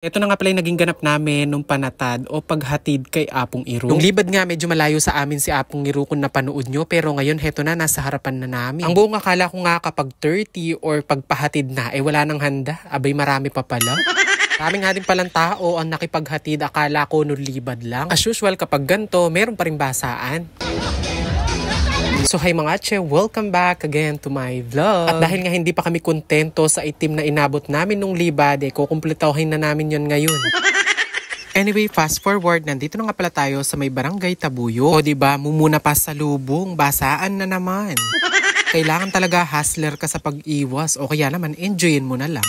Ito na nga pala yung naging ganap namin nung panatad o paghatid kay Apong Iro. Nung libad nga medyo malayo sa amin si Apong Iro kung napanood nyo, pero ngayon heto na, nasa harapan na namin. Ang buong akala ko nga kapag 30 or pagpahatid na, wala nang handa. Abay marami pa pala. Maraming nga din palang tao ang nakipaghatid, akala ko nung libad lang. As usual kapag ganito, meron pa rin basaan. So hi mga che, welcome back again to my vlog. At dahil nga hindi pa kami kontento sa itim na inabot namin nung libad, kukumpletohin na namin yon ngayon. Anyway, fast forward, nandito na nga pala tayo sa may barangay Tabuyo. O diba, mumuna pa sa lubong, basaan na naman. Kailangan talaga hustler ka sa pag-iwas o kaya naman enjoyin mo na lang.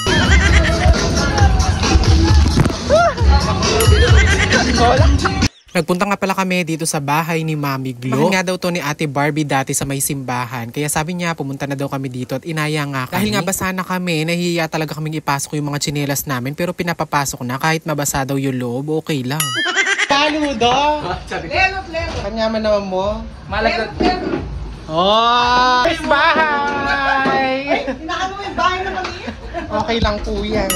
Nagpunta nga pala kami dito sa bahay ni Mami Glo. Mahal nga daw to ni Ate Barbie dati sa may simbahan. Kaya sabi niya pumunta na daw kami dito at inaya nga kami. Dahil nga basa na kami, nahihiya talaga kaming ipasok yung mga tsinelas namin. Pero pinapapasok na kahit mabasa daw yung loob, okay lang. Paludo! Lelot! Kanyaman naman mo? Malagot. Oh! Nice bahay! Inaano mo yung bahay na maliit? Okay lang po yan.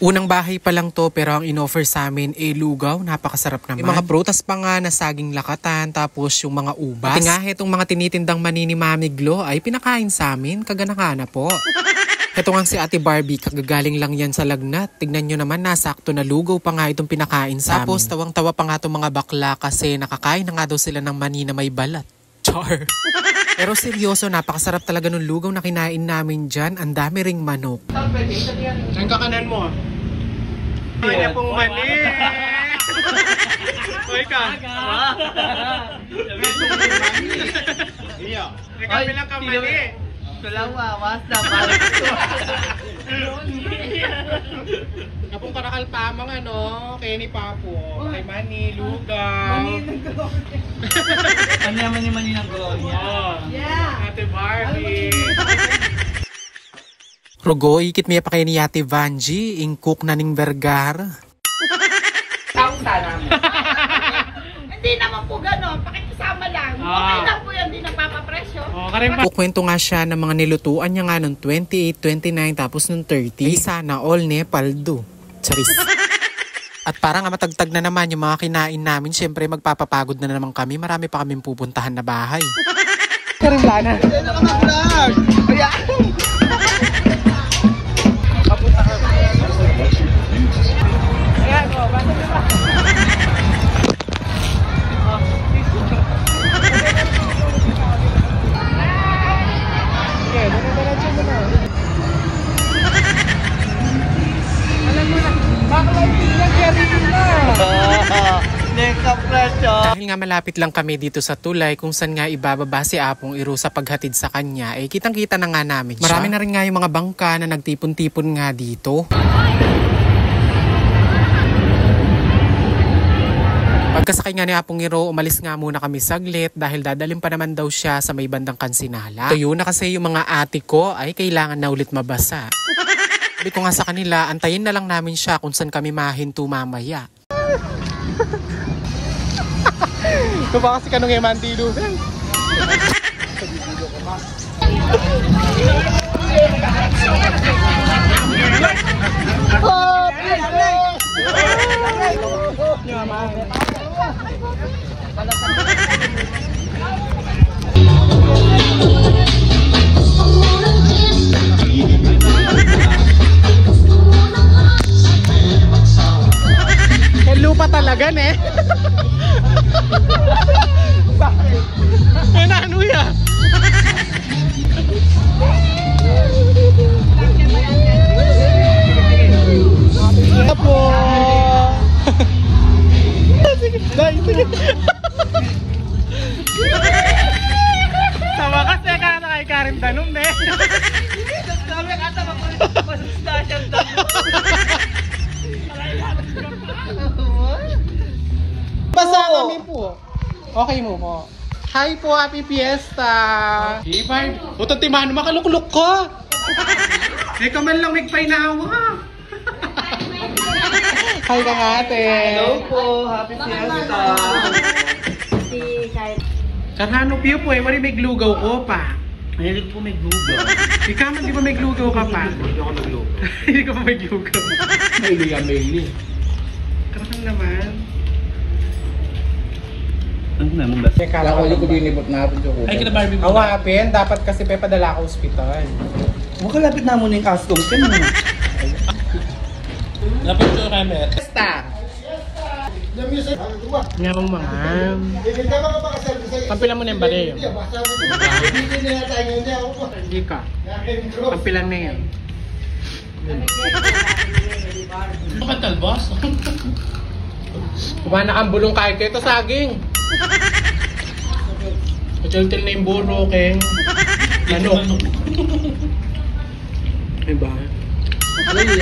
Unang bahay pa lang to pero ang inoffer sa amin lugaw, napakasarap naman. Yung mga prutas pa nga na saging lakatan, tapos yung mga ubas. Pati nga itong mga tinitindang mani ni Mami Glo ay pinakain sa amin, kagana-kana po. Ito nga si Ate Barbie, kagagaling lang yan sa lagnat. Tignan nyo naman, nasakto na lugaw pa nga itong pinakain sa amin. Tapos tawang-tawa pa nga itong mga bakla kasi nakakain na nga daw sila ng mani na may balat. Char! Pero seryoso, napakasarap talaga nung lugaw na kinain namin dyan. Ang dami ring manok. Ang kakanan mo? Kanya pong mani! Hoy ka! Iyo! Ikaw bilang ka mani! Kalawa, wasta, Kapong karakalpamang Kenny Papo, kay Mani, Lugaw. Ano naman yung mani ng Gloria? Yeah! Ate Barbie. Rogo, ikit miya pa kayo ni Ate Vanji, ingkuk na ning Vergara. Ang sana mo. Hindi naman po gano'n, pakikisama lang. Okay lang po yan, hindi nagpapapresyo. Kukwento nga siya ng mga nilutuan niya nga noong 28, 29, tapos noong 30. Ay sana all Nepaldo. Charis. At para nga matagtag na naman yung mga kinain namin, syempre magpapapagod na naman kami. Marami pa kaming pupuntahan na bahay. Karimlana. Ano ka mag-vlog? Ayan! Dahil nga malapit lang kami dito sa tulay kung saan nga ibababa si Apong Iro sa paghatid sa kanya, kitang-kita na nga namin siya. Marami na rin nga yung mga bangka na nagtipon-tipon nga dito. Pagkasakay nga ni Apong Iro, umalis nga muna kami saglit dahil dadalhin pa naman daw siya sa may bandang Kansinala. Tuyo na kasi yung mga ate ko ay kailangan na ulit mabasa. Sabi ko nga sa kanila, antayin na lang namin siya kung saan kami mahinto mamaya. Ito ba kasi kanong Emandilo? Lupa talaga eh. Bakit? Ano yan? Apo! Sige. Sama ka, teka na kay Karim Danum eh. Sabi ka ata, masusta siyang damo. Basa kami po. Okay mo po. Hi po, happy fiesta! Ibay, utang timano, makalukluk ko! Ikaw man lang magpainawa! Hi ka nga ate! Hello po, happy fiesta! Karhano piyo po wali may glugaw ko pa. Mahilig po may glugaw. Ikaw man, di ba may glugaw ka pa? Hindi ako naglugaw. Hindi ka pa may glugaw. Maili. Karakang naman. Ano na mo ba? Kala ko ko dinibot natin yung Ay, kita Barbie mo. Awapin, dapat kasi pe padala ka ospital. Makalapit na mo na yung customs ka na. Lapit ko kami. Basta! Ngayong mga... Pampilan mo na yung bali. Hindi ka. Pampilan na yan. Katal, boss. Kumana kang bulong kahit kayo ito saging. Pachultil na yung buro, Keng. Manok. Diba? Ano yung